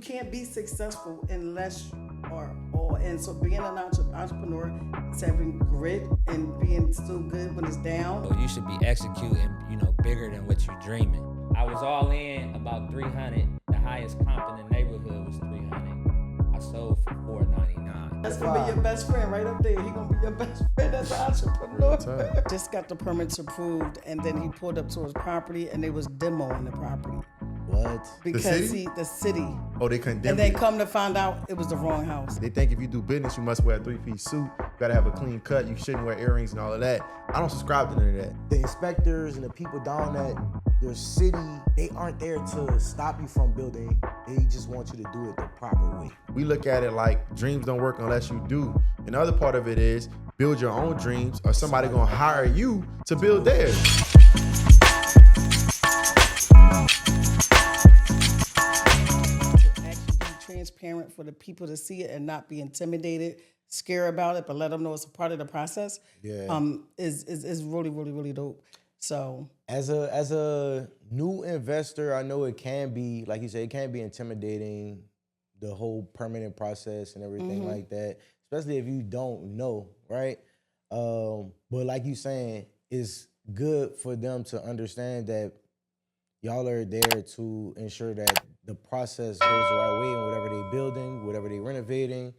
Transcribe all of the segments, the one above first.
can't be successful unless and so being an entrepreneur is having grit and being still good when it's down. So you should be executing, bigger than what you're dreaming. I was all in about 300. The highest comp in the neighborhood was 300. I sold for 499. That's gonna be your best friend right up there. He gonna be your best friend as an entrepreneur. Just got the permits approved, and then he pulled up to his property, and they was demoing the property. What? Because the city. Oh, they condemned And they it. come to find out it was the wrong house. They think if you do business, you must wear a 3-piece suit. You gotta have a clean cut. You shouldn't wear earrings and all of that. I don't subscribe to none of that. The inspectors and the people down at your city, they aren't there to stop you from building. They just want you to do it the proper way. We look at it like dreams don't work unless you do. And the other part of it is build your own dreams, or somebody gonna hire you to build theirs. Transparent for the people to see it and not be intimidated, scared about it, but let them know it's a part of the process. Yeah. Is really, really, really dope. So as a new investor, I know it can be, like you said, it can be intimidating, the whole permitting process and everything like that, especially if you don't know, right? But like you saying, it's good for them to understand that y'all are there to ensure that the process goes the right way, and whatever they building, whatever they renovating,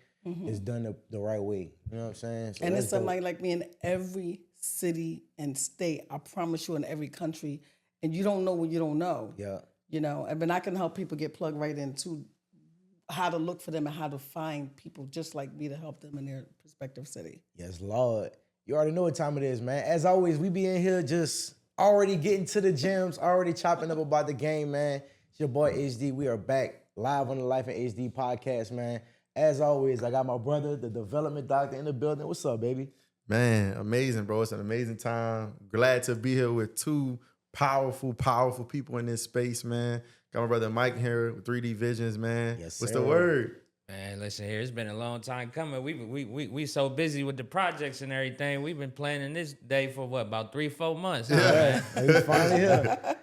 is done the right way. You know what I'm saying? So and it's somebody like me in every city and state. I promise you, in every country, and you don't know what you don't know. Yeah. But I can help people get plugged right into how to look for them and how to find people just like me to help them in their prospective city. Yes, Lord. You already know what time it is, man. As always, we be in here just already getting to the gems, already chopping up about the game, man. It's your boy HD. We are back live on the Life in HD podcast, man. As always, I got my brother, the development doctor, in the building. What's up, baby? Man, amazing, bro. It's an amazing time. Glad to be here with two powerful people in this space, man. Got my brother Mike here with 3D Visions, man. Yes, What's sir. the word? Man, listen here. It's been a long time coming. We so busy with the projects and everything. We've been planning this day for about 3-4 months. Huh, man? We finally here.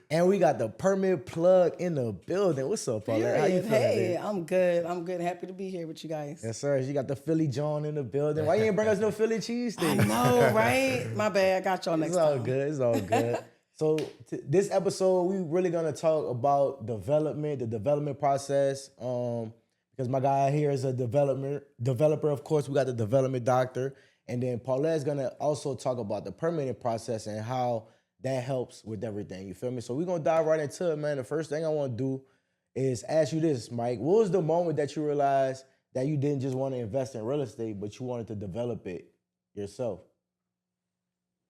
And we got the permit plug in the building. What's up, Paul? How you feeling? Hey, I'm good. Happy to be here with you guys. Yes, sir. You got the Philly John in the building. Why you ain't bring us no Philly cheesesteak? I know, right? My bad. I got y'all next time. It's all good. So this episode, we really gonna talk about development, the development process. Because my guy here is a developer. Of course, we got the development doctor. And then Paulette's gonna also talk about the permitting process and how that helps with everything. You feel me? So we're gonna dive right into it, man. The first thing I wanna do is ask you this, Mike. What was the moment that you realized that you didn't just want to invest in real estate, but you wanted to develop it yourself?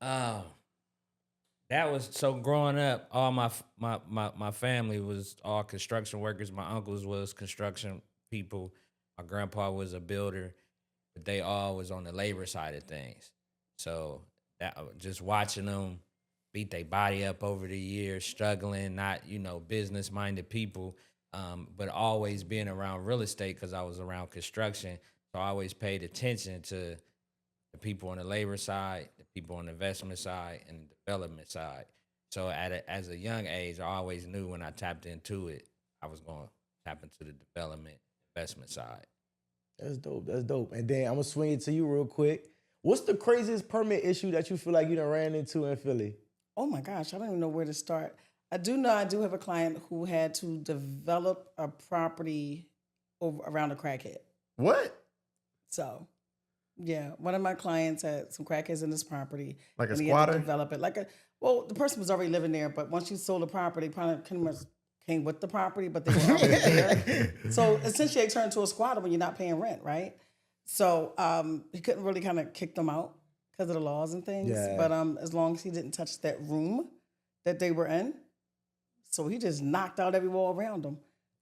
That was so growing up. All my family was all construction workers. My uncles was construction people. My grandpa was a builder, but they all was on the labor side of things. So that just watching them beat their body up over the years, struggling, not business minded people, but always being around real estate because I was around construction. So I always paid attention to the people on the labor side, the people on the investment side, and the development side. So as a young age, I always knew when I tapped into it, I was going to tap into the development investment side. That's dope. And then I'm going to swing it to you real quick. What's the craziest permit issue that you feel like you done ran into in Philly? Oh my gosh, I don't even know where to start. I do know I do have a client who had to develop a property around a crackhead. What? So, yeah, one of my clients had some crackheads in this property. Like a and he squatter? had to develop it. The person was already living there, but once you sold the property, probably came with the property, but they were already there. So essentially, it turned into a squatter when you're not paying rent, right? So he couldn't really kind of kick them out because of the laws and things. Yeah. But as long as he didn't touch that room that they were in, so he just knocked out every wall around them,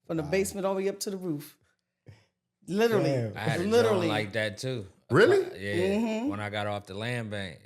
from the basement all the way up to the roof. Literally, Damn. I had a literally joint like that too. Really? Yeah. When I got off the land bank,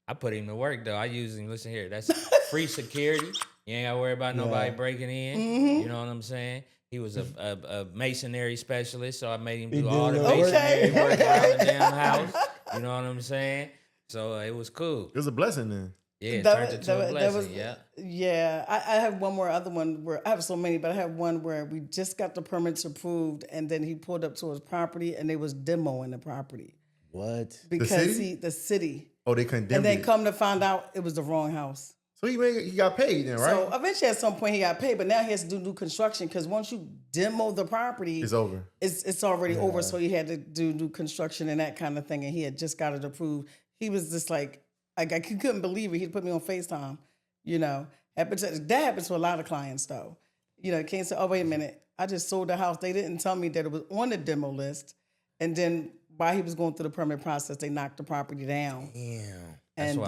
I put him to work though. I use him. Listen here, that's free security. You ain't got to worry about nobody breaking in. You know what I'm saying? He was a masonry specialist, so I made him do all the masonry work around the damn house. You know what I'm saying? So it was cool. It was a blessing then. Yeah, it That turned was- into that a was- that blessing. was- Yeah. Yeah, I have one more other one where I have so many, but I have one where we just got the permits approved, and then he pulled up to his property, and they was demoing the property What? because city? the city, Oh, they condemned and then it. come to find out it was the wrong house. So he got paid then, right? So eventually, at some point, he got paid, but now he has to do new construction because once you demo the property, It's over. It's already over. So he had to do new construction and that kind of thing, and he had just got it approved. He was just like I couldn't believe it. He put me on FaceTime. That happens to a lot of clients, though. Can't say, "Oh, wait a minute, I just sold the house." They didn't tell me that it was on the demo list, and then while he was going through the permit process, they knocked the property down. Damn. And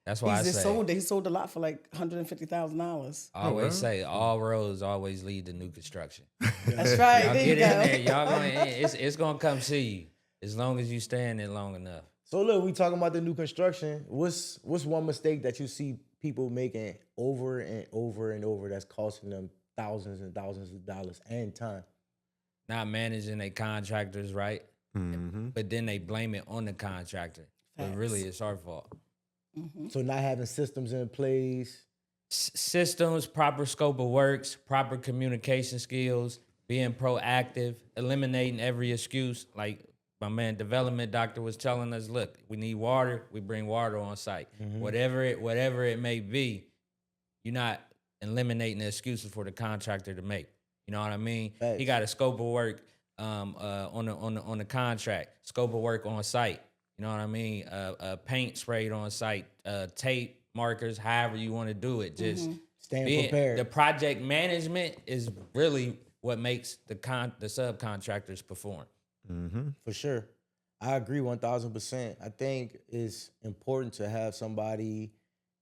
That's why I he just say. sold it. He sold a lot for like $150,000. I always say all roads always lead to new construction. That's right. Y'all There you get in there, go. y'all it's gonna come see you as long as you stay in it long enough. So look, we talking about the new construction. What's one mistake that you see people making over and over and over that's costing them thousands and thousands of dollars and time? Not managing their contractors right, but then they blame it on the contractor. But really, it's our fault. So not having systems in place. Systems, proper scope of works, proper communication skills, being proactive, eliminating every excuse. Like my man development doctor was telling us, look, we need water, we bring water on site. Whatever it may be, you're not eliminating the excuses for the contractor to make. You know what I mean? Facts. He got a scope of work on the contract, scope of work on site. You know what I mean? Paint sprayed on site, tape, markers, however you want to do it. Just Staying prepared. The project management is really what makes the subcontractors perform. For sure. I agree 1,000%. I think it's important to have somebody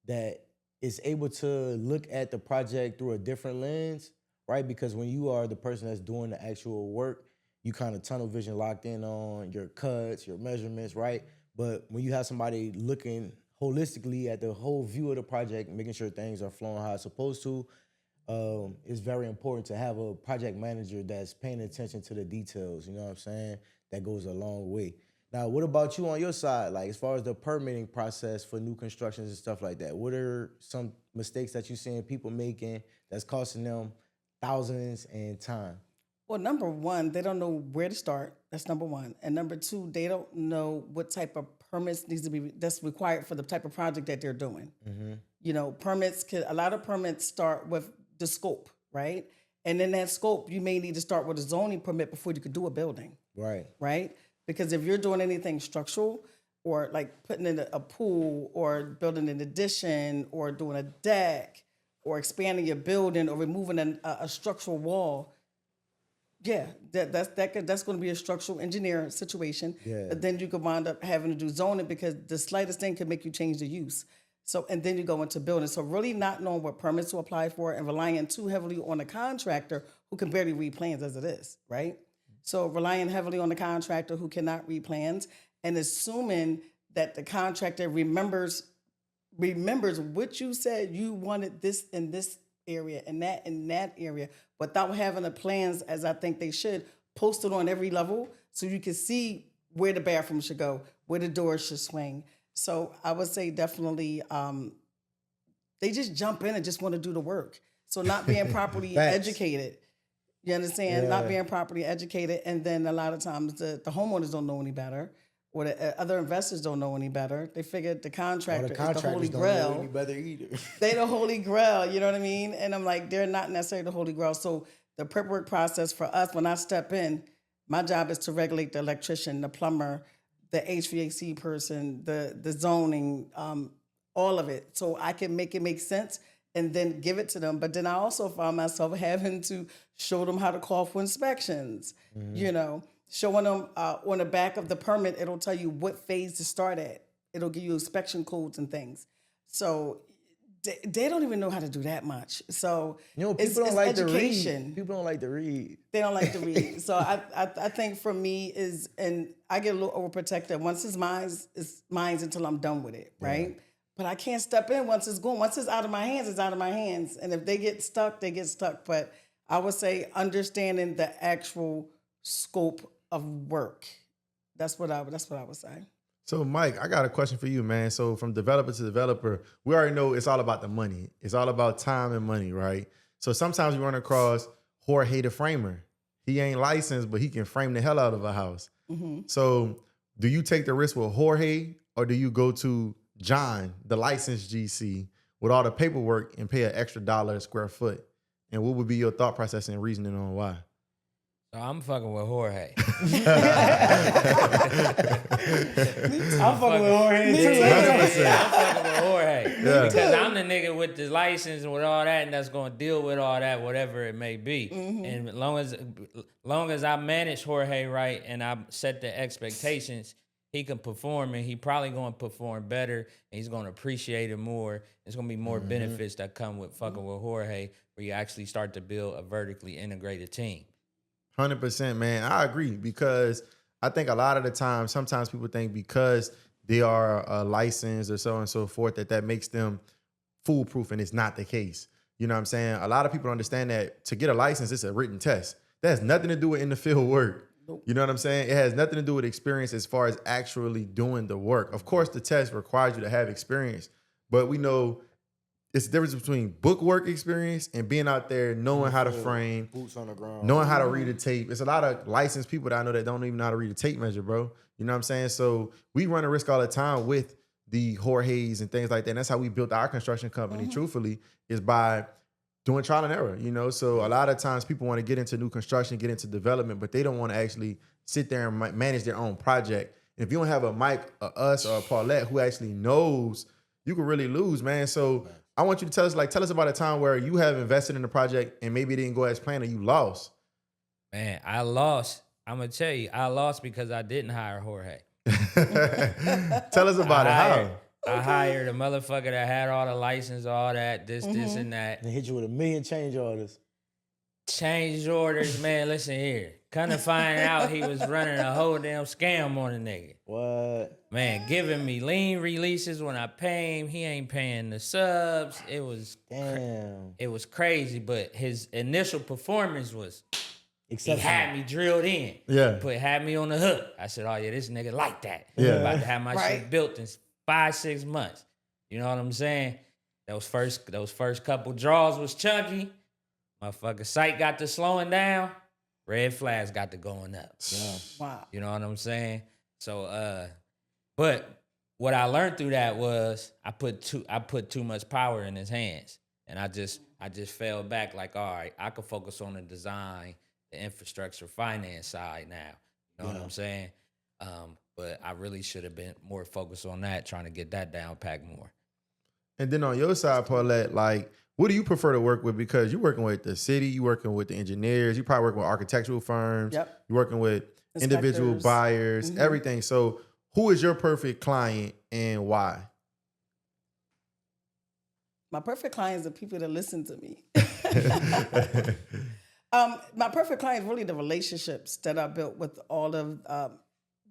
that is able to look at the project through a different lens, right? Because when you are the person that's doing the actual work, you kind of tunnel vision locked in on your cuts, your measurements, right? But when you have somebody looking holistically at the whole view of the project, making sure things are flowing how it's supposed to, it's very important to have a project manager that's paying attention to the details, you know what I'm saying? That goes a long way. Now, what about you on your side? Like, as far as the permitting process for new constructions and stuff like that, what are some mistakes that you're seeing people making that's costing them thousands and time? Well, number one, they don't know where to start. That's number one. And number two, they don't know what type of permits that's required for the type of project that they're doing. A lot of permits start with the scope, right? And in that scope, you may need to start with a zoning permit before you could do a building. Right? Because if you're doing anything structural or like putting in a pool or building an addition or doing a deck or expanding your building or removing a structural wall, that's going to be a structural engineer situation. But then you could wind up having to do zoning because the slightest thing could make you change the use. So, and then you go into building. So really not knowing what permits to apply for and relying too heavily on a contractor who can barely read plans as it is, right? So relying heavily on the contractor who cannot read plans and assuming that the contractor remembers what you said you wanted this in this area and that in that area without having the plans as I think they should, posted on every level so you can see where the bathroom should go, where the doors should swing. So I would say definitely they just jump in and just want to do the work. So not being properly educated. You understand? Not being properly educated. And then a lot of times the homeowners don't know any better or the other investors don't know any better. They figure the contractor is the holy grail. Don't know any better either. They the holy grail, you know what I mean? And I'm like, they're not necessarily the holy grail. So the prep work process for us, when I step in, my job is to regulate the electrician, the plumber, the HVAC person, the zoning, all of it. So I can make it make sense and then give it to them. But then I also found myself having to show them how to call for inspections, showing them on the back of the permit, it'll tell you what phase to start at. It'll give you inspection codes and things. So they don't even know how to do that much. So people it's don't like education. to read. People don't like to read. They don't like to read. So I think for me is, and I get a little overprotective. Once it's mine until I'm done with it, right? Yeah. But I can't step in once it's gone. Once it's out of my hands, it's out of my hands. And if they get stuck, they get stuck. But I would say understanding the actual scope of work. That's what I would say. So, Mike, I got a question for you, man. So, from developer to developer, we already know it's all about the money. It's all about time and money, right? So, sometimes we run across Jorge the framer. He ain't licensed, but he can frame the hell out of a house. So, do you take the risk with Jorge, or do you go to John, the licensed GC, with all the paperwork and pay an extra $1 a square foot? And what would be your thought process and reasoning on why? So I'm fucking with Jorge. I'm fucking with Jorge too. 100%. I'm fucking with Jorge. Yeah. Because I'm the nigga with the license and with all that, and that's going to deal with all that, whatever it may be. And long as I manage Jorge right and I set the expectations, he can perform, and he probably going to perform better, and he's going to appreciate it more. There's going to be more benefits that come with fucking with Jorge, where you actually start to build a vertically integrated team. 100%, man. I agree, because I think a lot of the time, sometimes people think because they are licensed or so on and so forth, that makes them foolproof, and it's not the case. You know what I'm saying? A lot of people understand that to get a license, it's a written test. That has nothing to do with in the field work. You know what I'm saying? It has nothing to do with experience as far as actually doing the work. Of course, the test requires you to have experience, but we know it's the difference between book work experience and being out there knowing how to frame, Boots on the ground. knowing how to read a tape. It's a lot of licensed people that I know that don't even know how to read a tape measure, bro. You know what I'm saying? So we run a risk all the time with the Jorge's and things like that. And that's how we built our construction company, truthfully, is by doing trial and error, you know? So a lot of times people want to get into new construction, get into development, but they don't want to actually sit there and manage their own project. And if you don't have a Mike, or us, or a Paulette who actually knows, you could really lose, man. So I want you to tell us about a time where you have invested in a project and maybe it didn't go as planned, or you lost. Man, I lost. I'm going to tell you, I lost because I didn't hire Jorge. Tell us about it. How? I hired a motherfucker that had all the license, all that, this and that. They hit you with $1 million change orders. Change orders, man, listen here. Come to find out he was running a whole damn scam on a nigga. What? Man, giving me lien releases when I pay him. He ain't paying the subs. It was Damn. it was crazy, but his initial performance was he Exceptional. had me drilled in. Yeah. Had me on the hook. I said, oh yeah, this nigga like that. Yeah. I'm about to have my Right. shit built in 5-6 months. You know what I'm saying? Those first couple draws was chunky. Motherfucker site got to slowing down. Red flags got to going up. Yeah. Wow. You know what I'm saying? So but what I learned through that was I put too much power in his hands. And I just fell back like, all right, I could focus on the design, the infrastructure, finance side now. You know what I'm saying? But I really should have been more focused on that, trying to get that down packed more. And then on your side, Paulette, like, what do you prefer to work with? Because you're working with the city, you're working with the engineers, you probably working with architectural firms, Yep. you're working with individual Inspectors. buyers, everything. So who is your perfect client and why? My perfect clients are people that listen to me. My perfect client is really the relationships that I built with all of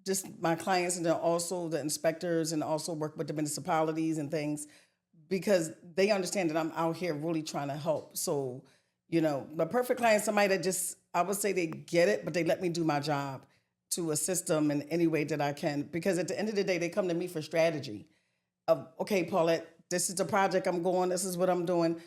just my clients, and then also the inspectors, and also work with the municipalities and things, because they understand that I'm out here really trying to help. So, you know, my perfect client is somebody that just, I would say they get it, but they let me do my job to assist them in any way that I can. Because at the end of the day, they come to me for strategy of, okay, Paulette, this is the project I'm going, this is what I'm doing.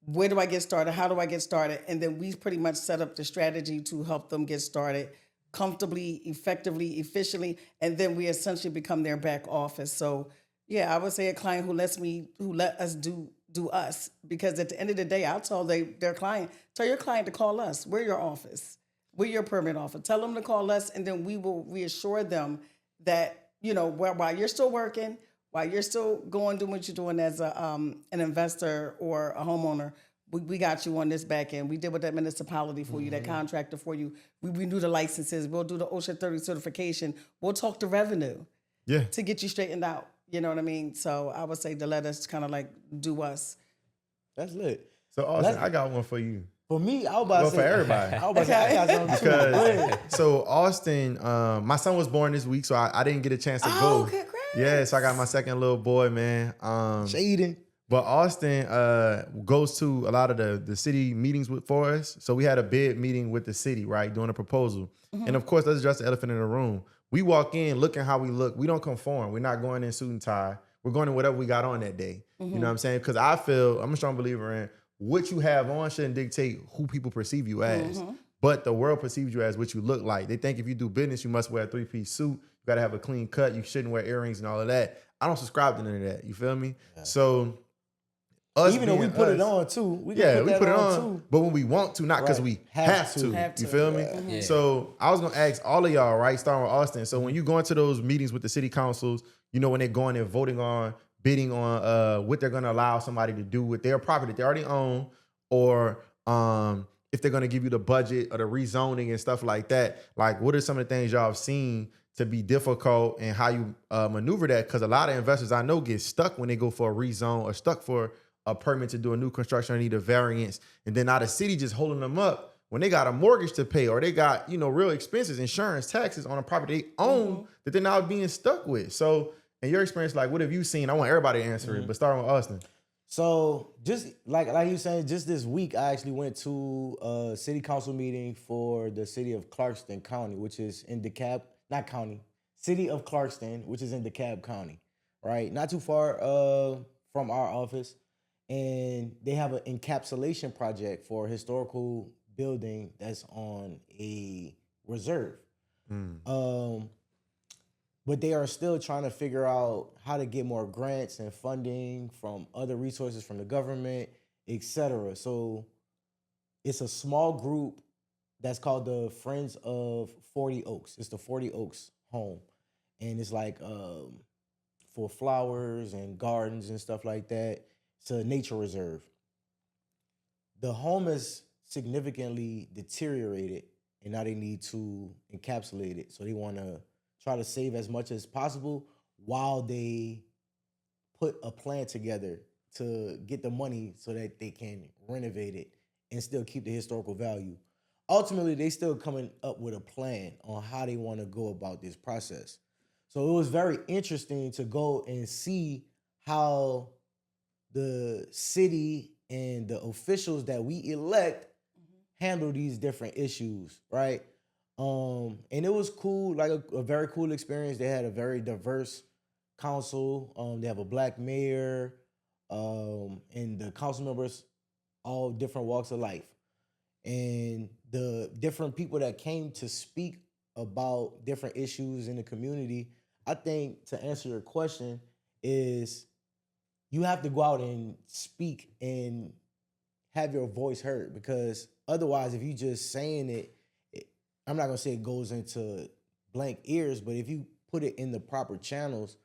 Where do I get started? How do I get started? And then we pretty much set up the strategy to help them get started comfortably, effectively, efficiently, and then we essentially become their back office. So yeah, I would say a client who let us do us, because at the end of the day, I'll tell their client, tell your client to call us. We're your office. We're your permit office. Tell them to call us, and then we will reassure them that, you know, while you're still working, while you're still doing what you're doing as an investor or a homeowner, we got you on this back end. We did with that municipality for you, that contractor for you. We renew the licenses. We'll do the OSHA 30 certification. We'll talk to revenue to get you straightened out. You know what I mean? So I would say to let us kind of like do us. That's lit. So Austin, I got one for you. For me, I was about to say. For everybody. I was about to say, I got something too. Go Because ahead. so Austin, my son was born this week, so I didn't get a chance to go. Okay, great. Yeah, so I got my second little boy, man. Shading. But Austin goes to a lot of the city meetings for us. So we had a bid meeting with the city, right, doing a proposal. And of course, let's address the elephant in the room. We walk in looking how we look. We don't conform. We're not going in suit and tie. We're going in whatever we got on that day. You know what I'm saying? Because I'm a strong believer in what you have on shouldn't dictate who people perceive you as. But the world perceives you as what you look like. They think if you do business, you must wear a 3-piece suit. You got to have a clean cut. You shouldn't wear earrings and all of that. I don't subscribe to none of that. You feel me? Yeah. So even though we put it on too, we put it on too. But when we want to, not because we have to. You feel me? Yeah. So I was gonna ask all of y'all, right, starting with Austin. So when you go into those meetings with the city councils, you know, when they're going and voting on, bidding on what they're gonna allow somebody to do with their property that they already own, or if they're gonna give you the budget or the rezoning and stuff like that. Like, what are some of the things y'all have seen to be difficult and how you maneuver that? Because a lot of investors I know get stuck when they go for a rezone or stuck for a permit to do a new construction or need a variance. And then now the city just holding them up when they got a mortgage to pay or they got, you know, real expenses, insurance, taxes on a property they own that they're now being stuck with. So in your experience, like, what have you seen? I want everybody to answer it, but starting with Austin. So just like you saying, just this week, I actually went to a city council meeting for the city of Clarkston County, which is in DeKalb, not county, city of Clarkston, which is in DeKalb County, right? Not too far from our office. And they have an encapsulation project for a historical building that's on a reserve. But they are still trying to figure out how to get more grants and funding from other resources from the government, etc. So it's a small group that's called the Friends of 40 Oaks. It's the 40 Oaks home. And it's like for flowers and gardens and stuff like that. It's a nature reserve. The home is significantly deteriorated, and now they need to encapsulate it. So they want to try to save as much as possible while they put a plan together to get the money so that they can renovate it and still keep the historical value. Ultimately, they still coming up with a plan on how they want to go about this process. So it was very interesting to go and see how the city and the officials that we elect handle these different issues, right? And it was cool, like a very cool experience. They had a very diverse council. They have a black mayor, and the council members, all different walks of life. And the different people that came to speak about different issues in the community, I think to answer your question is you have to go out and speak and have your voice heard, because otherwise, if you just saying it, I'm not gonna say it goes into blank ears, but if you put it in the proper channels,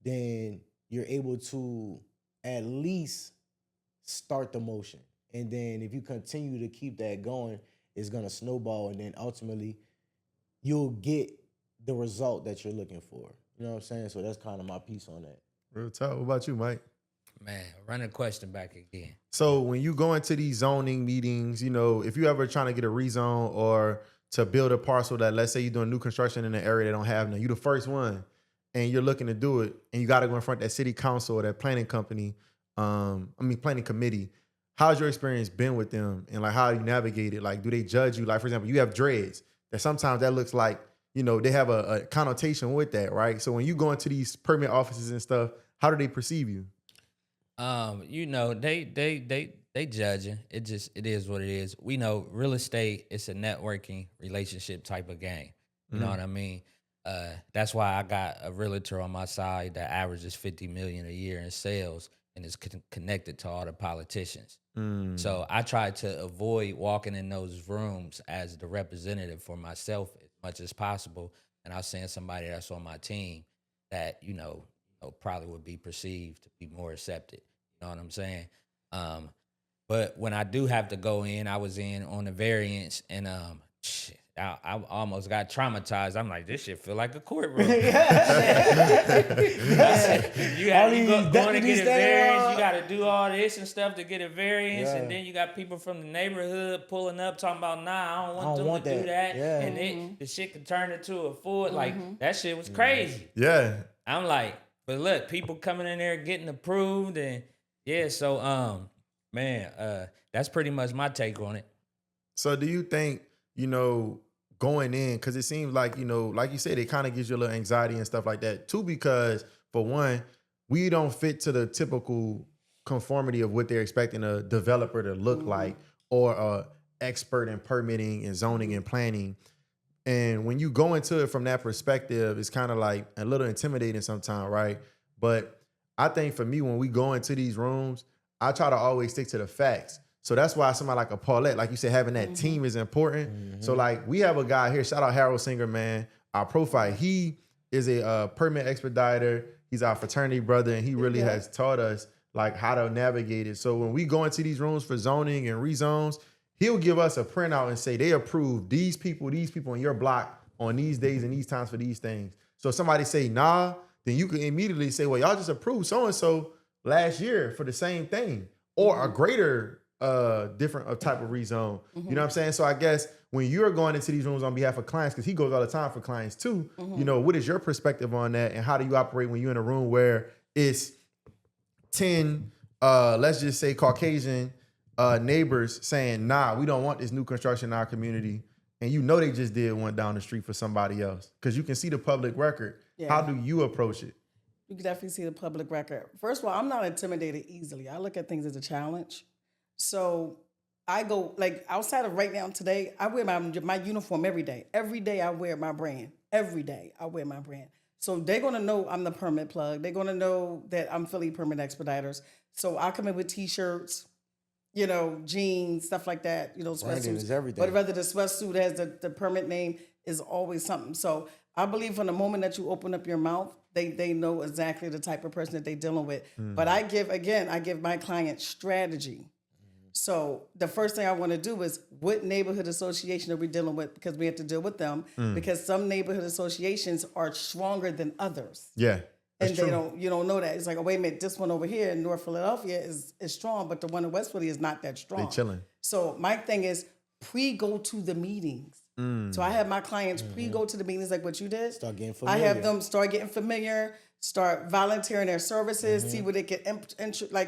then you're able to at least start the motion. And then if you continue to keep that going, it's gonna snowball, and then ultimately you'll get the result that you're looking for. You know what I'm saying? So that's kind of my piece on that. Real talk. What about you, Mike? Man, run the question back again. So when you go into these zoning meetings, you know, if you ever trying to get a rezone or to build a parcel that, let's say you're doing new construction in an area they don't have now, you the first one and you're looking to do it, and you got to go in front of that city council or that planning company, planning committee. How's your experience been with them, and like how you navigate it? Like, do they judge you? Like, for example, you have dreads that sometimes that looks like, you know, they have a connotation with that, right? So when you go into these permit offices and stuff, how do they perceive you? You know, they judging. It is what it is. We know real estate, it's a networking relationship type of game. You know what I mean? That's why I got a realtor on my side that averages $50 million a year in sales and is connected to all the politicians. So I try to avoid walking in those rooms as the representative for myself as much as possible. And I'll send somebody that's on my team that, you know, probably would be perceived to be more accepted. You know what I'm saying? But when I do have to go in, I was in on the variance, and I almost got traumatized. I'm like, this shit feel like a courtroom. You going to get a variance, you got to do all this and stuff to get a variance, and then you got people from the neighborhood pulling up talking about, nah, I don't want them to do that. Yeah. And the shit could turn into a Ford. Like, that shit was crazy. Yeah. I'm like, but look, people coming in there getting approved, and Yeah, so man, that's pretty much my take on it. So do you think, going in, because it seems like, like you said, it kind of gives you a little anxiety and stuff like that too, because for one, we don't fit to the typical conformity of what they're expecting a developer to look like, or a expert in permitting and zoning and planning. And when you go into it from that perspective, it's kind of like a little intimidating sometimes, right? But I think for me, when we go into these rooms, I try to always stick to the facts. So that's why somebody like a Paulette, like you said, having that team is important. So like we have a guy here, shout out Harold Singer, man, our profile. He is a permit expediter. He's our fraternity brother, and he really has taught us like how to navigate it. So when we go into these rooms for zoning and rezones, he'll give us a printout and say they approve these people in your block on these days and these times for these things. So if somebody say nah, then you can immediately say, well, y'all just approved so-and-so last year for the same thing, or a greater different type of rezone. You know what I'm saying? So I guess when you're going into these rooms on behalf of clients, because he goes all the time for clients too, what is your perspective on that, and how do you operate when you're in a room where it's 10, let's just say Caucasian neighbors saying, nah, we don't want this new construction in our community, and they just did one down the street for somebody else, because you can see the public record. Yeah. How do you approach it? You can definitely see the public record. First of all, I'm not intimidated easily. I look at things as a challenge. So I go, like, outside of right now today, I wear my uniform every day. Every day I wear my brand. Every day I wear my brand. So they're going to know I'm the permit plug. They're going to know that I'm Philly Permit Expediters. So I come in with T-shirts, jeans, stuff like that, sweatsuits. Branding is everything. But whether the sweatsuit has the permit name is always something. So I believe from the moment that you open up your mouth, they know exactly the type of person that they're dealing with. But I give my client strategy. So the first thing I want to do is, what neighborhood association are we dealing with? Because we have to deal with them, because some neighborhood associations are stronger than others. Yeah. And you don't know that. It's like, oh, wait a minute, this one over here in North Philadelphia is strong, but the one in West Philly is not that strong. They chilling. So my thing is pre-go to the meetings. So I have my clients pre-go to the meetings like what you did. Start getting familiar. I have them start getting familiar, start volunteering their services, see where they can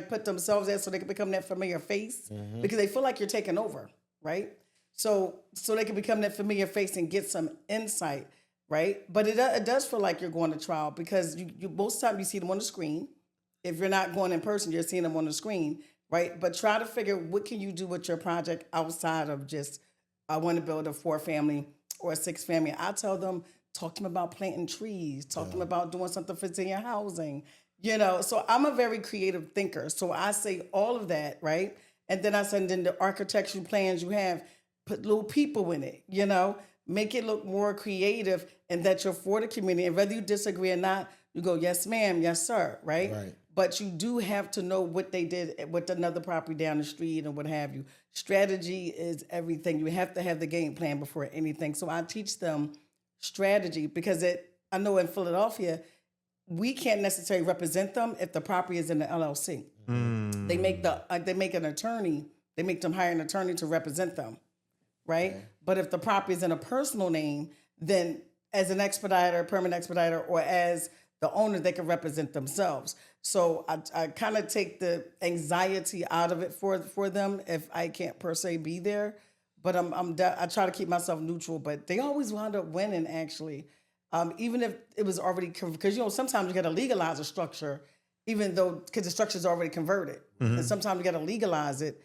put themselves at so they can become that familiar face, because they feel like you're taking over, right? So they can become that familiar face and get some insight, right? But it does feel like you're going to trial, because you most time you see them on the screen. If you're not going in person, you're seeing them on the screen, right? But try to figure, what can you do with your project outside of just, I want to build a 4-family or a 6-family. I tell them, talk to them about planting trees, talk to them about doing something for senior housing, So I'm a very creative thinker. So I say all of that, right? And then I send in the architectural plans you have, put little people in it, make it look more creative, and that you're for the community. And whether you disagree or not, you go, yes, ma'am, yes, sir, right? But you do have to know what they did with another property down the street and what have you. Strategy is everything. You have to have the game plan before anything. So I teach them strategy, because I know in Philadelphia, we can't necessarily represent them if the property is in the LLC. They make an attorney. They make them hire an attorney to represent them, right? Okay. But if the property is in a personal name, then as an expediter, permanent expediter, or as the owner, they can represent themselves. So I kind of take the anxiety out of it for them if I can't per se be there. But I try to keep myself neutral. But they always wind up winning, actually. Even if it was already, because sometimes you got to legalize a structure, because the structure is already converted, and sometimes you got to legalize it,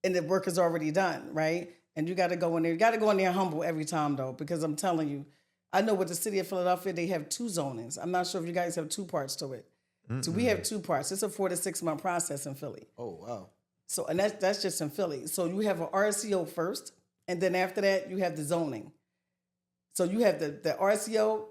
and the work is already done, right? And you got to go in there. You got to go in there humble every time, though, because I'm telling you, I know with the city of Philadelphia, they have 2 zonings. I'm not sure if you guys have 2 parts to it. So we have 2 parts. It's a 4 to 6 month process in Philly. Oh, wow. So, and that's just in Philly. So you have an RCO first, and then after that, you have the zoning. So you have the RCO,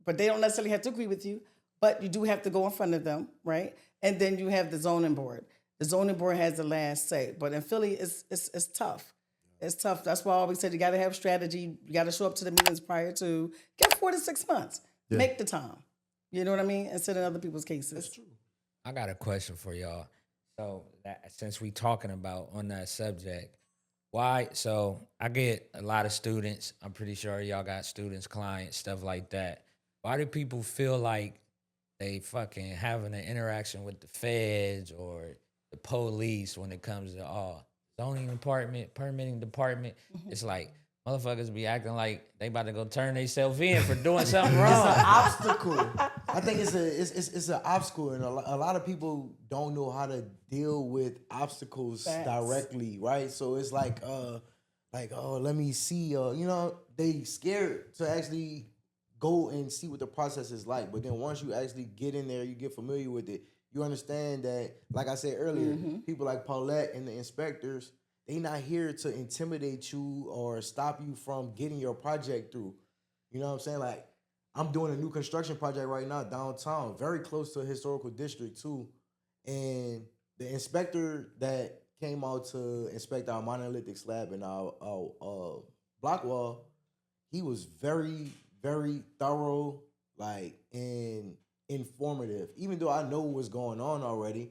but they don't necessarily have to agree with you, but you do have to go in front of them, right? And then you have the zoning board. The zoning board has the last say. But in Philly, it's tough. It's tough. That's why I always said you got to have strategy. You got to show up to the meetings prior to, get 4 to 6 months. Yeah. Make the time. You know what I mean? Instead of other people's cases. That's true. I got a question for y'all. So since we talking about on that subject, why? So I get a lot of students. I'm pretty sure y'all got students, clients, stuff like that. Why do people feel like they fucking having an interaction with the feds or the police when it comes to zoning department, permitting department. It's like motherfuckers be acting like they about to go turn themselves in for doing something It's wrong. an obstacle. I think it's an obstacle, and a lot of people don't know how to deal with obstacles Facts. directly, right? So it's like let me see, they scared to actually go and see what the process is like. But then once you actually get in there, you get familiar with it, you understand that, like I said earlier, people like Paulette and the inspectors, they not here to intimidate you or stop you from getting your project through. You know what I'm saying? Like, I'm doing a new construction project right now downtown, very close to a historical district too. And the inspector that came out to inspect our monolithic slab and our block wall, he was very, very thorough, like, and informative. Even though I know what's going on already,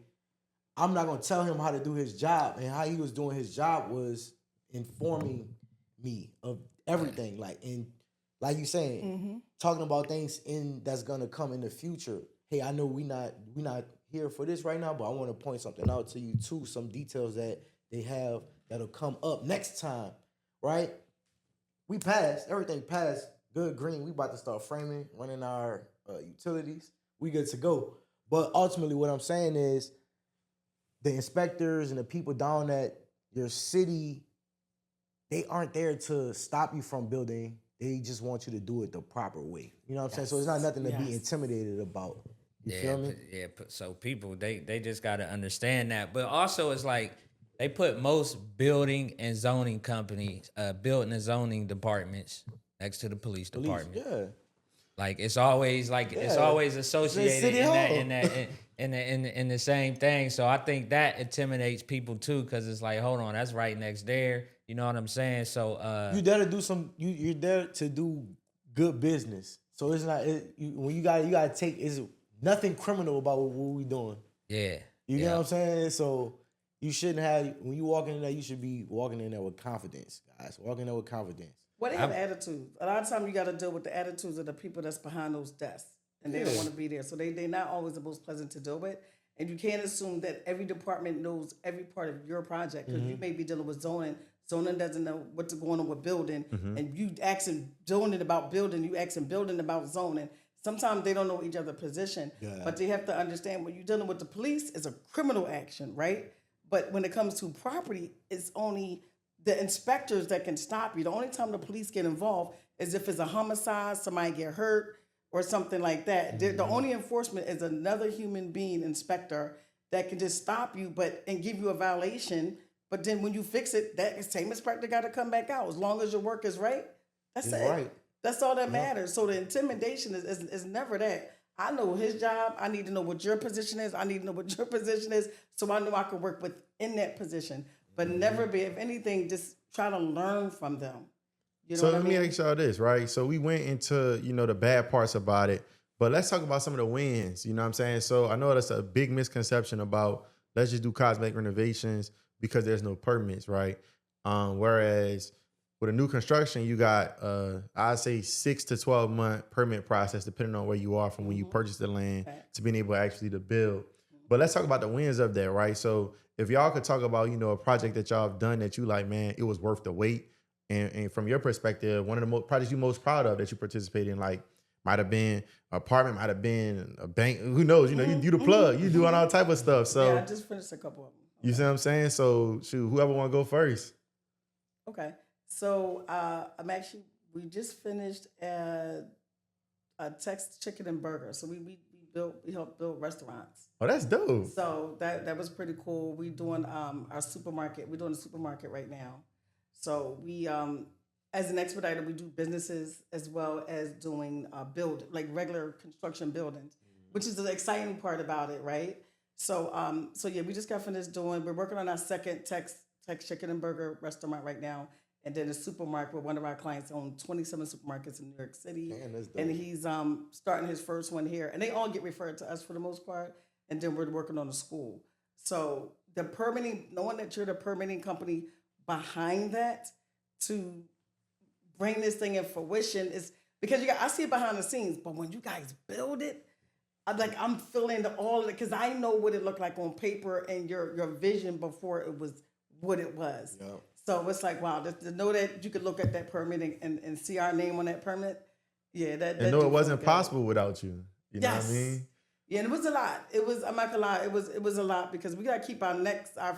I'm not gonna tell him how to do his job. And how he was doing his job was informing me of everything. Like you saying, talking about things that's gonna come in the future. Hey, I know we not here for this right now, but I want to point something out to you too. Some details that they have that'll come up next time, right? We passed, everything passed, good, green. We about to start framing, running our utilities. We good to go. But ultimately, what I'm saying is, the inspectors and the people down at your city, they aren't there to stop you from building. They just want you to do it the proper way. You know what I'm saying? So it's not nothing to be intimidated about. You feel me? Yeah. So people, they just got to understand that. But also, it's like they put most building and zoning companies, building and zoning departments next to the police department. Yeah. Like it's always associated City in the same thing. So I think that intimidates people too, because it's like, hold on, that's right next there. You know what I'm saying? So you there to do you're there to do good business. So it's not when you gotta take, is nothing criminal about what we doing. Yeah. You know what I'm saying? So you shouldn't have, when you walk in there, you should be walking in there with confidence, guys. Walking there with confidence. Well, they have attitudes. A lot of times you got to deal with the attitudes of the people that's behind those desks, and they don't want to be there. So they're not always the most pleasant to deal with. And you can't assume that every department knows every part of your project, because you may be dealing with zoning. Zoning doesn't know what's going on with building, and you asking zoning about building, you asking building about zoning. Sometimes they don't know each other's position, but they have to understand when you're dealing with the police, it's a criminal action, right? But when it comes to property, it's only the inspectors that can stop you. The only time the police get involved is if it's a homicide, somebody get hurt, or something like that. The only enforcement is another human being inspector that can just stop you and give you a violation. But then when you fix it, that same inspector got to come back out. As long as your work is right, that's it. Right. That's all that matters. So the intimidation is never that. I know his job. I need to know what your position is. I need to know what your position is, so I know I can work within that position. But never be, if anything, just try to learn from them. You know So what let I mean? me ask y'all this, right? So we went into, the bad parts about it, but let's talk about some of the wins. You know what I'm saying? So I know that's a big misconception about let's just do cosmetic renovations because there's no permits, right? Whereas with a new construction, you got, I'd say 6 to 12 month permit process, depending on where you are from when you purchase the land to being able actually to build. But let's talk about the wins of that, right? So if y'all could talk about, a project that y'all have done that you like, man, it was worth the wait. And from your perspective, one of the projects you're most proud of that you participate in, like, might have been an apartment, might have been a bank. Who knows? You the plug. You doing all type of stuff. So Yeah, I just finished a couple of them. you see what I'm saying? So shoot, whoever want to go first. Okay. So we just finished a Texas Chicken and Burger. So we helped build restaurants. Oh, that's dope. So that was pretty cool. We doing our supermarket. We're doing a supermarket right now. So we as an expediter, we do businesses as well as doing like regular construction buildings, which is the exciting part about it, right? So yeah, we just got finished doing. We're working on our second Tex Chicken and Burger restaurant right now, and then a supermarket where one of our clients owns 27 supermarkets in New York City. Man, that's dope. And he's starting his first one here, and they all get referred to us for the most part. And then we're working on a school. So the permitting, knowing that you're the permitting company behind that to bring this thing in fruition is because I see it behind the scenes, but when you guys build it, I'm feeling all of it because I know what it looked like on paper and your vision before it was what it was. Yep. So it's like, wow, to know that you could look at that permit and see our name on that permit. Yeah, that And know do it wasn't feel good. possible without you. You know what I mean? Yeah, and it was a lot. I'm not gonna lie, it was a lot because we gotta keep our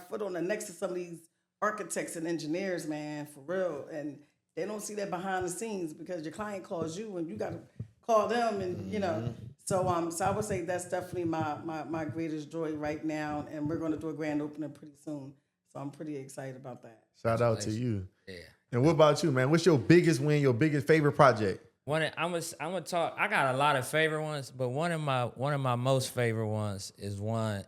foot on the necks of some of these architects and engineers, man, for real. And they don't see that behind the scenes because your client calls you and you gotta call them and you know. So I would say that's definitely my greatest joy right now, and we're gonna do a grand opening pretty soon. So I'm pretty excited about that. Shout out to you. Yeah. And what about you, man? What's your biggest win, your biggest favorite project? I'm gonna talk. I got a lot of favorite ones, but one of my most favorite ones is one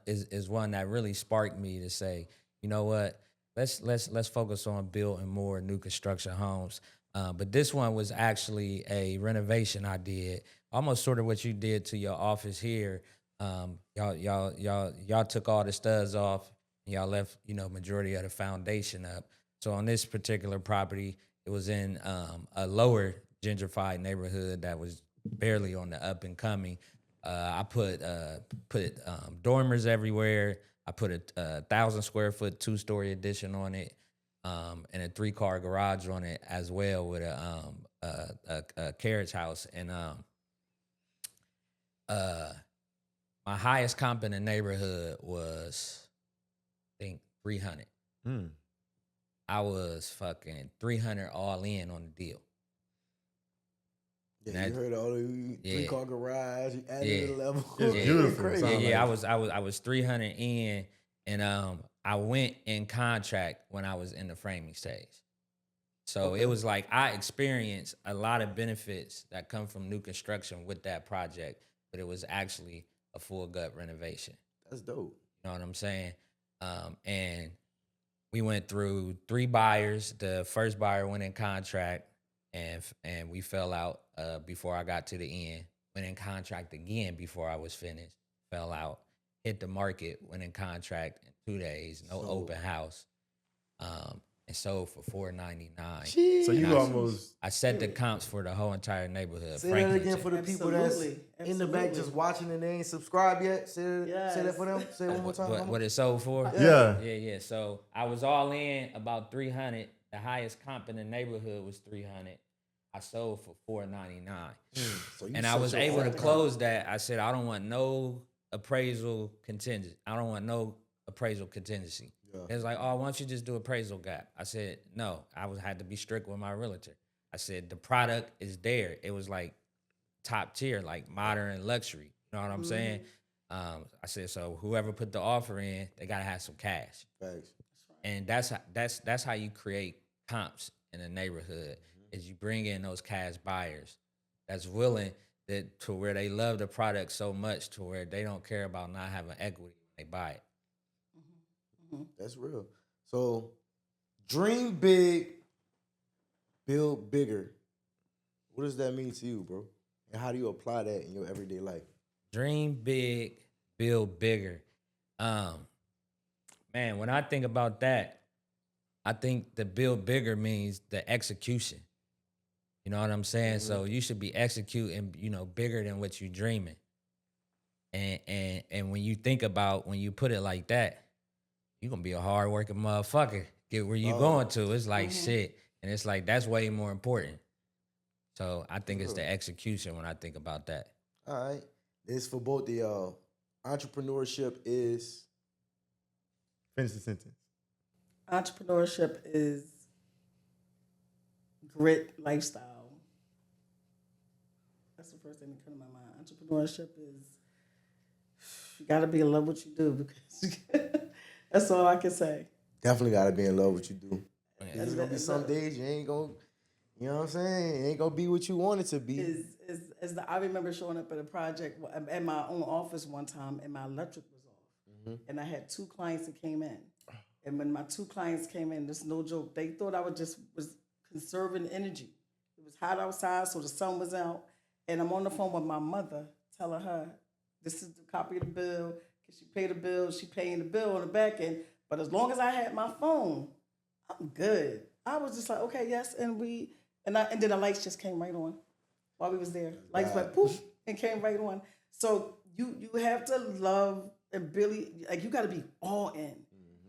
that really sparked me to say, you know what, let's focus on building more new construction homes. But this one was actually a renovation I did, almost sort of what you did to your office here. Y'all took all the studs off and y'all left, majority of the foundation up. So on this particular property, it was in a lower gentrified neighborhood that was barely on the up and coming. I put dormers everywhere. I put a 1,000 square foot 2-story addition on it, and a 3-car garage on it as well with a carriage house. And my highest comp in the neighborhood was, I think, 300. I was fucking 300 all in on the deal. Yeah, you heard all the 3-car garage. You added a level. It's beautiful. Crazy. I was 300 in, and I went in contract when I was in the framing stage. So it was like I experienced a lot of benefits that come from new construction with that project, but it was actually a full gut renovation. That's dope. You know what I'm saying? And we went through 3 buyers. The first buyer went in contract, and we fell out before I got to the end. Went in contract again before I was finished. Fell out. Hit the market. Went in contract in 2 days. No open house. And sold for $499. So you almost... I set the comps for the whole entire neighborhood. Say that again for the people that's in the back just watching and they ain't subscribed yet. Say that for them. Say it one more time. What it sold for? Yeah. So I was all in about 300. The highest comp in the neighborhood was 300. I sold for $499. And I was able to close that. I said, I don't want no appraisal contingency. I don't want no appraisal contingency. It was like, oh, why don't you just do appraisal gap? I said, no, had to be strict with my realtor. I said, the product is there. It was like top tier, like modern luxury. You know what I'm saying? I said, so whoever put the offer in, they gotta have some cash. Thanks. And that's how you create comps in a neighborhood, is you bring in those cash buyers that's willing to where they love the product so much to where they don't care about not having equity when they buy it. That's real. So, dream big, build bigger. What does that mean to you, bro? And how do you apply that in your everyday life? Dream big, build bigger. Man, when I think about that, I think the build bigger means the execution. You know what I'm saying? So you should be executing, bigger than what you're dreaming. And when you think about, when you put it like that, you're going to be a hard-working motherfucker. Get where you going to. It's like shit. And it's like, that's way more important. So I think it's the execution when I think about that. All right. This for both the y'all. Entrepreneurship is... Finish the sentence. Entrepreneurship is grit lifestyle. That's the first thing that comes to my mind. Entrepreneurship is, you got to be in love with what you do, because that's all I can say. Definitely got to be in love with what you do. There's going to be some days you ain't going to, you know what I'm saying? It ain't going to be what you want it to be. I remember showing up at a project at my own office one time, and my electric was off. And I had 2 clients that came in. And when my 2 clients came in, this is no joke, they thought I was conserving energy. It was hot outside, so the sun was out. And I'm on the phone with my mother, telling her, this is the copy of the bill. Can she pay the bill? She paying the bill on the back end. But as long as I had my phone, I'm good. I was just like, okay, yes. And then the lights just came right on while we was there. Lights went poof. and came right on. So you have to love and really, like, you got to be all in.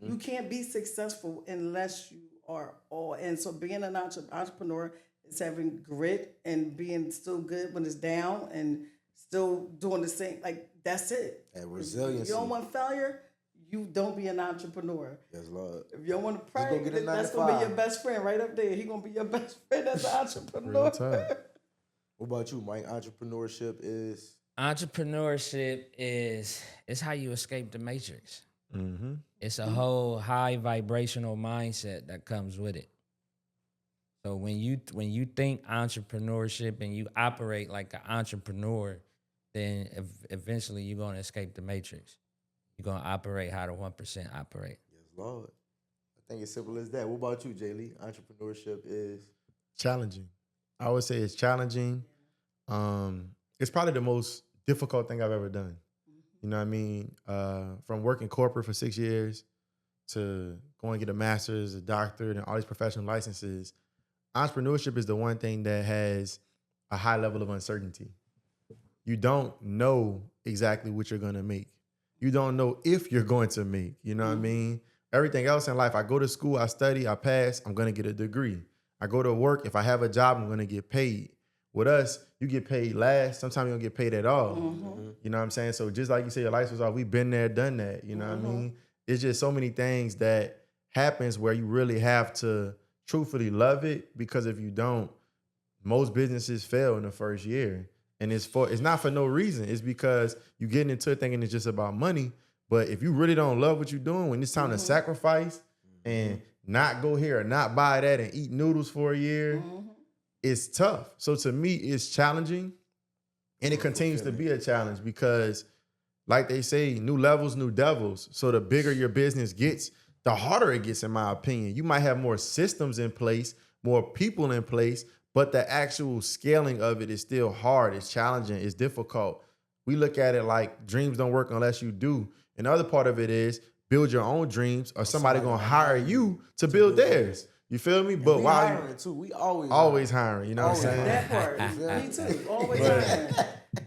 You can't be successful unless you are all in. So being an entrepreneur is having grit and being still good when it's down and still doing the same. Like, that's it. And If resiliency. you don't want failure, you don't be an entrepreneur. Yes, Lord. If you don't want to go pray, get a that's 9 to going to be 5. your best friend right up there. He going to be your best friend as an entrepreneur. Real talk. What about you, Mike? Entrepreneurship is Entrepreneurship is it's how you escape the matrix. Mm-hmm. It's a whole high vibrational mindset that comes with it. So when you think entrepreneurship and you operate like an entrepreneur, then eventually you're gonna escape the matrix. You're gonna operate how the 1% operate. yes, Lord. I think it's simple as that. What about you, Jay Lee? Entrepreneurship is Challenging. I would say it's challenging. It's probably the most difficult thing I've ever done. You know what I mean? From working corporate for 6 years to going to get a master's, a doctorate, and all these professional licenses, entrepreneurship is the one thing that has a high level of uncertainty. You don't know exactly what you're going to make. You don't know if you're going to make, you know what I mean? Everything else in life, I go to school, I study, I pass, I'm going to get a degree. I go to work, if I have a job, I'm going to get paid. With us, you get paid last. Sometimes you don't get paid at all. You know what I'm saying? So just like you say, your lights was off. We've been there, done that. You know what I mean? It's just so many things that happens where you really have to truthfully love it, because if you don't, most businesses fail in the first year. And it's not for no reason. It's because you getting into it thinking it's just about money. But if you really don't love what you're doing, when it's time to sacrifice and not go here or not buy that and eat noodles for a year, it's tough. So to me, it's challenging, and it continues to be a challenge because, like they say, new levels, new devils. So the bigger your business gets, the harder it gets, in my opinion. You might have more systems in place, more people in place, but the actual scaling of it is still hard. It's challenging. It's difficult. We look at it like dreams don't work unless you do. And the other part of it is build your own dreams, or somebody gonna hire you to build theirs. You feel me? But we while hiring too. We always hiring, you know what I'm saying? That part. Me too. Always hiring.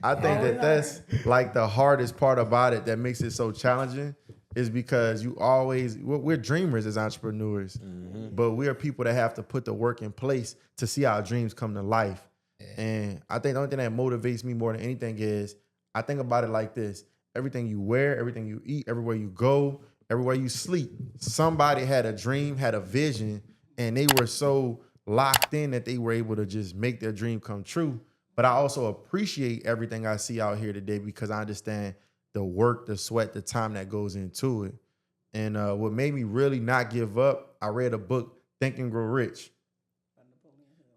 I think that's like the hardest part about it that makes it so challenging, is because we're dreamers as entrepreneurs, but we are people that have to put the work in place to see our dreams come to life. And I think the only thing that motivates me more than anything is I think about it like this: everything you wear, everything you eat, everywhere you go, everywhere you sleep, somebody had a dream, had a vision, and they were so locked in that they were able to just make their dream come true. But I also appreciate everything I see out here today because I understand the work, the sweat, the time that goes into it. And what made me really not give up, I read a book, Think and Grow Rich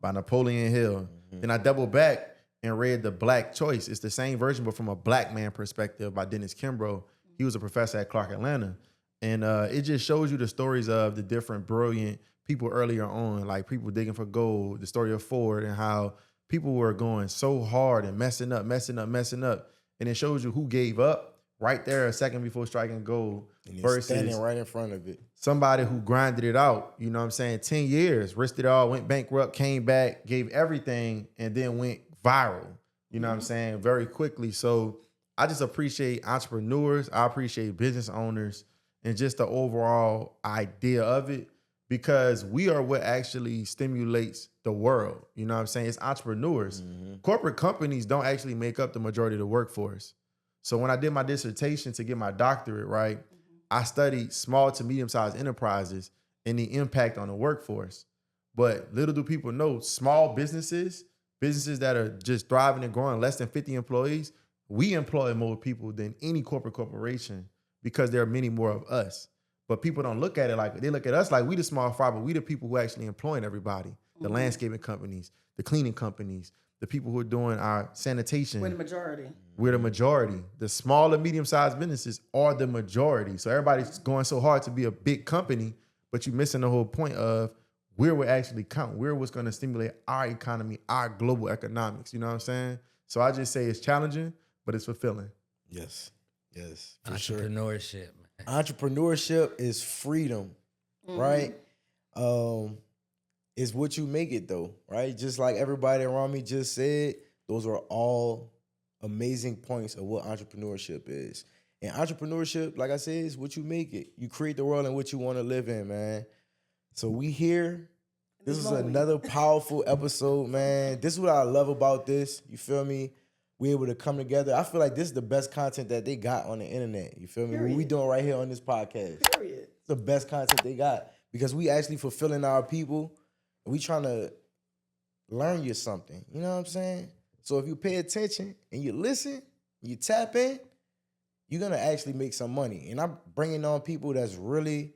by Napoleon Hill. Then I doubled back and read The Black Choice. It's the same version, but from a black man perspective, by Dennis Kimbrough. He was a professor at Clark Atlanta. And it just shows you the stories of the different brilliant people earlier on, like people digging for gold, the story of Ford, and how people were going so hard and messing up. And it shows you who gave up right there a second before striking gold and versus standing right in front of it. Somebody who grinded it out, you know what I'm saying, 10 years, risked it all, went bankrupt, came back, gave everything, and then went viral, you know what I'm saying, very quickly. So I just appreciate entrepreneurs. I appreciate business owners and just the overall idea of it, because we are what actually stimulates the world. You know what I'm saying? It's entrepreneurs. Corporate companies don't actually make up the majority of the workforce. So when I did my dissertation to get my doctorate, right, I studied small to medium-sized enterprises and the impact on the workforce. But little do people know, small businesses that are just thriving and growing, less than 50 employees, we employ more people than any corporation because there are many more of us. But people don't look at it like, they look at us like we the small fry, but we the people who actually employing everybody. The landscaping companies, the cleaning companies, the people who are doing our sanitation. We're the majority. We're the majority. The small and medium-sized businesses are the majority. So everybody's going so hard to be a big company, but you're missing the whole point of where we actually count. We're what's going to stimulate our economy, our global economics. You know what I'm saying? So I just say it's challenging, but it's fulfilling. Yes, for sure. Entrepreneurship. Entrepreneurship is freedom, right? It's what you make it though, right? Just like everybody around me just said, those are all amazing points of what entrepreneurship is. And entrepreneurship, like I said, is what you make it. You create the world in which you want to live in, man. So we here. This is another powerful episode, man. This is what I love about this. You feel me? We able to come together. I feel like this is the best content that they got on the internet. You feel me? What we doing right here on this podcast. Period. It's the best content they got because we actually fulfilling our people. And we trying to learn you something. You know what I'm saying? So if you pay attention and you listen, you tap in, you're going to actually make some money. And I'm bringing on people that's really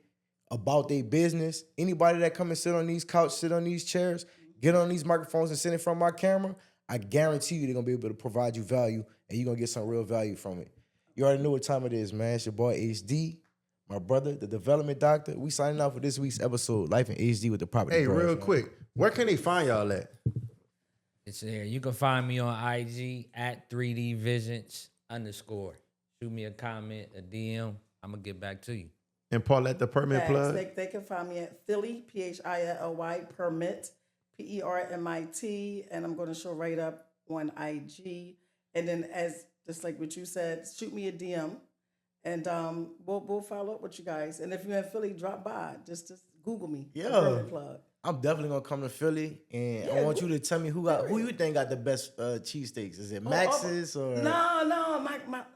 about their business. Anybody that come and sit on these couches, sit on these chairs, get on these microphones and sit in front of my camera, I guarantee you they're going to be able to provide you value and you're going to get some real value from it. You already know what time it is, man. It's your boy HD, my brother, the development doctor. We signing off for this week's episode, Life in HD with the Property Bruhz. Hey, real man. quick, where can they find y'all at? It's there. You can find me on IG at 3dvisions_. Shoot me a comment, a DM. I'm going to get back to you. And Paulette, the permit plug. They can find me at Philly, PHILLY, permit, PERMIT, and I'm going to show right up on IG. And then, as just like what you said, shoot me a DM, and we'll follow up with you guys. And if you're in Philly, drop by. Just Google me. Yeah. Permit plug. I'm definitely gonna come to Philly, and I want you to tell me who you think got the best cheesesteaks. Is it Max's or No,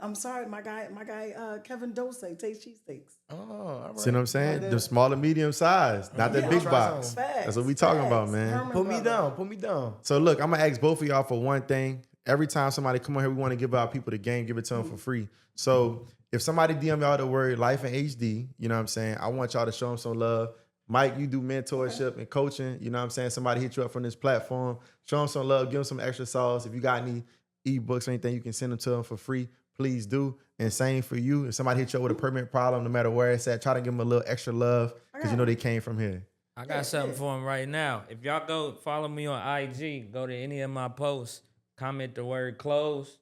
I'm sorry, my guy Kevin Dose takes cheesesteaks. Oh, all right. See what I'm saying? The small and medium size, not the big try box. some. That's what we talking about, man. Herman Put me brother. down. So look, I'm gonna ask both of y'all for one thing. Every time somebody come on here, we want to give our people the game, give it to them for free. So if somebody DM y'all the word Life in HD, you know what I'm saying? I want y'all to show them some love. Mike, you do mentorship and coaching. You know what I'm saying? Somebody hit you up from this platform. Show them some love. Give them some extra sauce. If you got any ebooks or anything, you can send them to them for free. Please do. And same for you. If somebody hit you up with a permit problem, no matter where it's at, try to give them a little extra love because you know they came from here. I got something for them right now. If y'all go follow me on IG, go to any of my posts, comment the word close,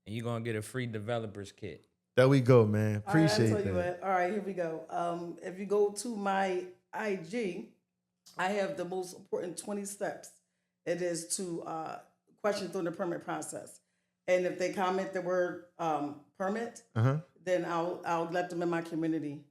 and you're going to get a free developer's kit. There we go, man. Appreciate All right, I'll tell you that. what. All right, here we go. If you go to my IG, I have the most important 20 steps. It is to question through the permit process. And if they comment the word permit, then I'll let them in my community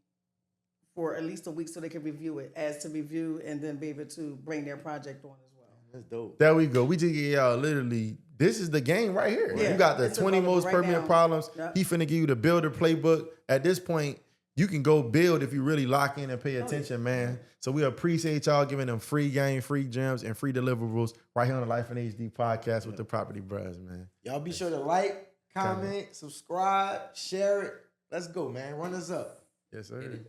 for at least a week so they can review it, as to review and then be able to bring their project on as well. That's dope. There we go. We just get y'all literally, this is the game right here. Yeah, you got the it's 20 available most right permit now. problems. Yep. He finna give you the builder playbook. At this point, you can go build if you really lock in and pay attention, man. So we appreciate y'all giving them free game, free gems, and free deliverables right here on the Life in HD podcast with the Property Bruhz, man. Y'all be sure to like, comment, subscribe, share it. Let's go, man. Run us up. Yes, sir.